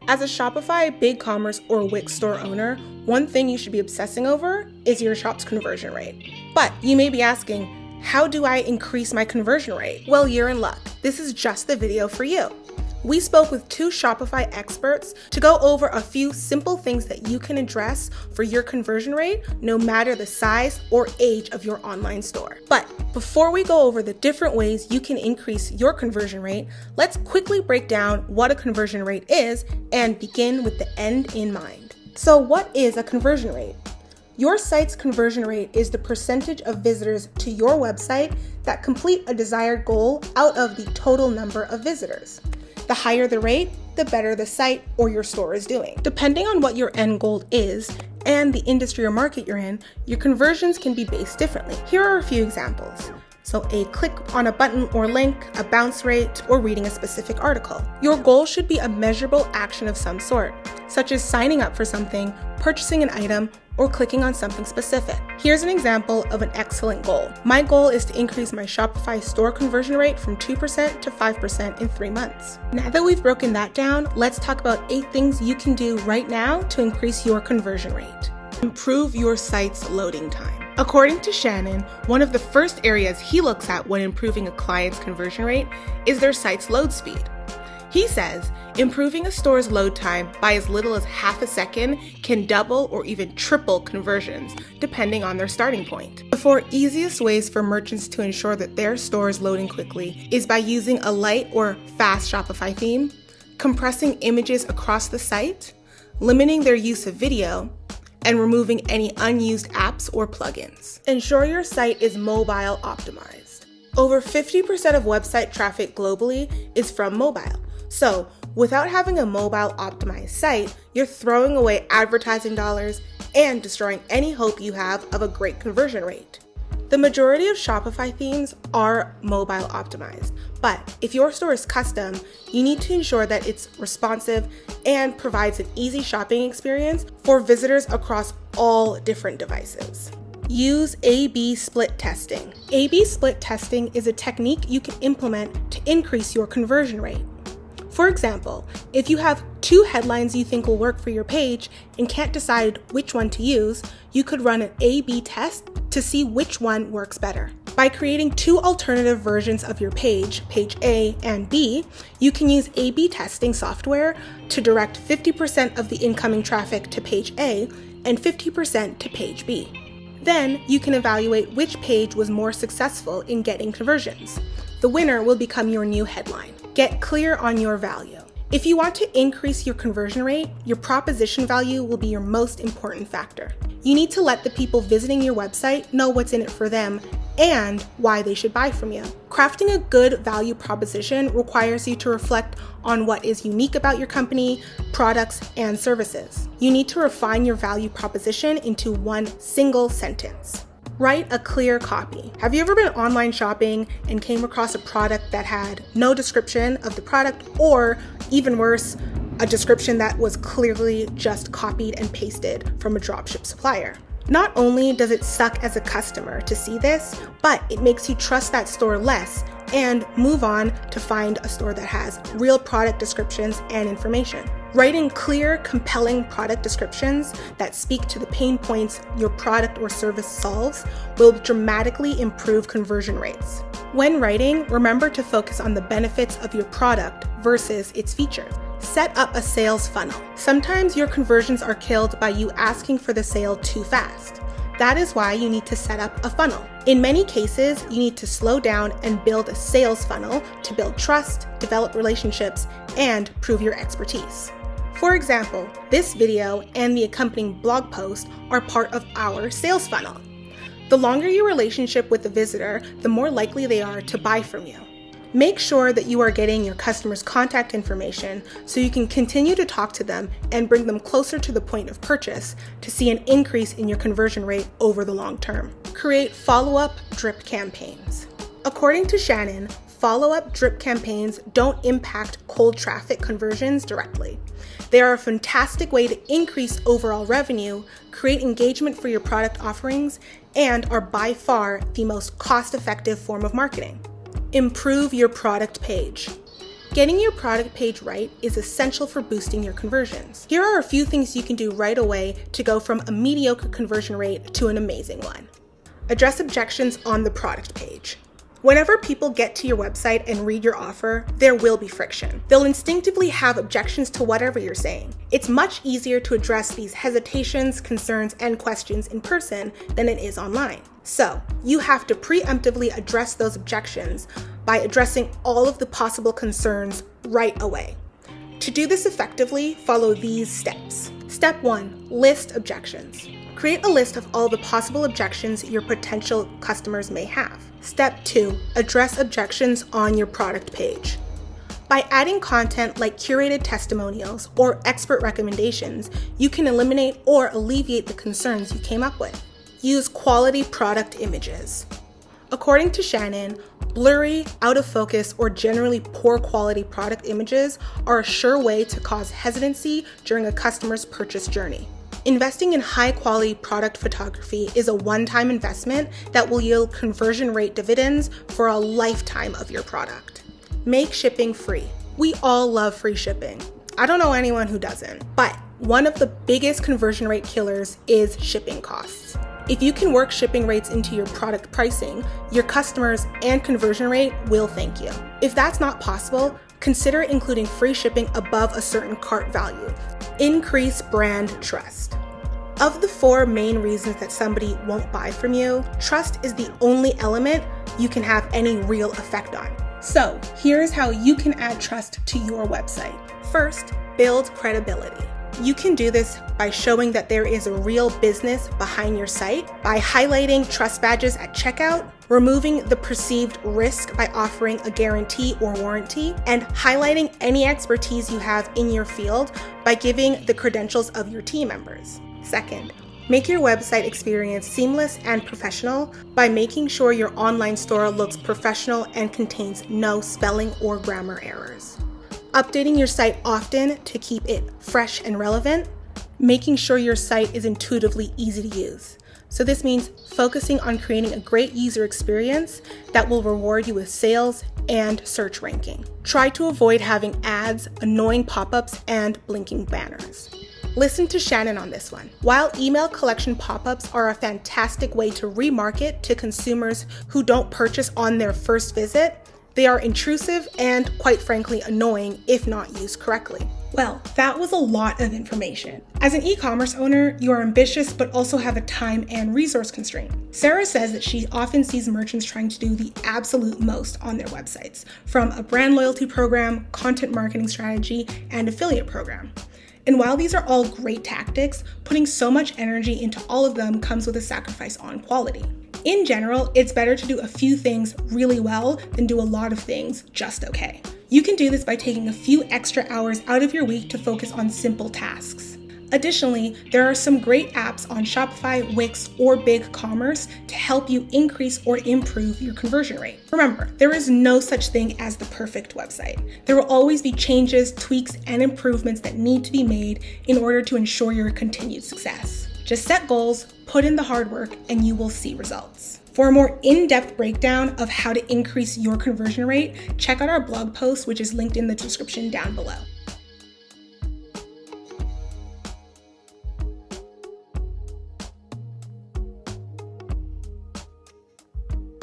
As a Shopify, BigCommerce, or Wix store owner, one thing you should be obsessing over is your shop's conversion rate. But you may be asking, how do I increase my conversion rate? Well, you're in luck. This is just the video for you. We spoke with 2 Shopify experts to go over a few simple things that you can address for your conversion rate, no matter the size or age of your online store. But before we go over the different ways you can increase your conversion rate, let's quickly break down what a conversion rate is and begin with the end in mind. So what is a conversion rate? Your site's conversion rate is the percentage of visitors to your website that complete a desired goal out of the total number of visitors. The higher the rate, the better the site or your store is doing. Depending on what your end goal is and the industry or market you're in, your conversions can be based differently. Here are a few examples. So a click on a button or link, a bounce rate, or reading a specific article. Your goal should be a measurable action of some sort, such as signing up for something, purchasing an item, or clicking on something specific. Here's an example of an excellent goal. My goal is to increase my Shopify store conversion rate from 2% to 5% in 3 months. Now that we've broken that down, let's talk about 8 things you can do right now to increase your conversion rate. Improve your site's loading time. According to Shannon, one of the first areas he looks at when improving a client's conversion rate is their site's load speed. He says improving a store's load time by as little as half a second can double or even triple conversions, depending on their starting point. The 4 easiest ways for merchants to ensure that their store is loading quickly is by using a light or fast Shopify theme, compressing images across the site, limiting their use of video, and removing any unused apps or plugins. Ensure your site is mobile optimized. Over 50% of website traffic globally is from mobile. So, without having a mobile optimized site, you're throwing away advertising dollars and destroying any hope you have of a great conversion rate. The majority of Shopify themes are mobile optimized, but if your store is custom, you need to ensure that it's responsive and provides an easy shopping experience for visitors across all different devices. Use A/B split testing. A/B split testing is a technique you can implement to increase your conversion rate. For example, if you have 2 headlines you think will work for your page and can't decide which one to use, you could run an A/B test to see which one works better. By creating 2 alternative versions of your page, page A and B, you can use A/B testing software to direct 50% of the incoming traffic to page A and 50% to page B. Then you can evaluate which page was more successful in getting conversions. The winner will become your new headline. Get clear on your value. If you want to increase your conversion rate, your proposition value will be your most important factor. You need to let the people visiting your website know what's in it for them and why they should buy from you. Crafting a good value proposition requires you to reflect on what is unique about your company, products, and services. You need to refine your value proposition into one single sentence. Write a clear copy. Have you ever been online shopping and came across a product that had no description of the product, or even worse, a description that was clearly just copied and pasted from a dropship supplier? Not only does it suck as a customer to see this, but it makes you trust that store less and move on to find a store that has real product descriptions and information. Writing clear, compelling product descriptions that speak to the pain points your product or service solves will dramatically improve conversion rates. When writing, remember to focus on the benefits of your product versus its features. Set up a sales funnel. Sometimes your conversions are killed by you asking for the sale too fast. That is why you need to set up a funnel. In many cases, you need to slow down and build a sales funnel to build trust, develop relationships, and prove your expertise. For example, this video and the accompanying blog post are part of our sales funnel. The longer your relationship with the visitor, the more likely they are to buy from you. Make sure that you are getting your customers' contact information so you can continue to talk to them and bring them closer to the point of purchase to see an increase in your conversion rate over the long term. Create follow-up drip campaigns. According to Shannon, follow-up drip campaigns don't impact cold traffic conversions directly. They are a fantastic way to increase overall revenue, create engagement for your product offerings, and are by far the most cost-effective form of marketing. Improve your product page. Getting your product page right is essential for boosting your conversions. Here are a few things you can do right away to go from a mediocre conversion rate to an amazing one. Address objections on the product page. Whenever people get to your website and read your offer, there will be friction. They'll instinctively have objections to whatever you're saying. It's much easier to address these hesitations, concerns, and questions in person than it is online. So, you have to preemptively address those objections by addressing all of the possible concerns right away. To do this effectively, follow these steps. Step 1, list objections. Create a list of all the possible objections your potential customers may have. Step 2, address objections on your product page. By adding content like curated testimonials or expert recommendations, you can eliminate or alleviate the concerns you came up with. Use quality product images. According to Shannon, blurry, out of focus, or generally poor quality product images are a sure way to cause hesitancy during a customer's purchase journey. Investing in high-quality product photography is a one-time investment that will yield conversion rate dividends for a lifetime of your product. Make shipping free. We all love free shipping. I don't know anyone who doesn't, but one of the biggest conversion rate killers is shipping costs. If you can work shipping rates into your product pricing, your customers and conversion rate will thank you. If that's not possible, consider including free shipping above a certain cart value. Increase brand trust. Of the 4 main reasons that somebody won't buy from you, trust is the only element you can have any real effect on. So here's how you can add trust to your website. First, build credibility. You can do this by showing that there is a real business behind your site, by highlighting trust badges at checkout, removing the perceived risk by offering a guarantee or warranty, and highlighting any expertise you have in your field by giving the credentials of your team members. Second, make your website experience seamless and professional by making sure your online store looks professional and contains no spelling or grammar errors. Updating your site often to keep it fresh and relevant, making sure your site is intuitively easy to use. So this means focusing on creating a great user experience that will reward you with sales and search ranking. Try to avoid having ads, annoying pop-ups, and blinking banners. Listen to Shannon on this one. While email collection pop-ups are a fantastic way to remarket to consumers who don't purchase on their first visit, they are intrusive and, quite frankly, annoying if not used correctly. Well, that was a lot of information. As an e-commerce owner, you are ambitious but also have a time and resource constraint. Sarah says that she often sees merchants trying to do the absolute most on their websites, from a brand loyalty program, content marketing strategy, and affiliate program. And while these are all great tactics, putting so much energy into all of them comes with a sacrifice on quality. In general, it's better to do a few things really well than do a lot of things just okay. You can do this by taking a few extra hours out of your week to focus on simple tasks. Additionally, there are some great apps on Shopify, Wix, or BigCommerce to help you increase or improve your conversion rate. Remember, there is no such thing as the perfect website. There will always be changes, tweaks, and improvements that need to be made in order to ensure your continued success. Just set goals, put in the hard work, and you will see results. For a more in-depth breakdown of how to increase your conversion rate, check out our blog post, which is linked in the description down below.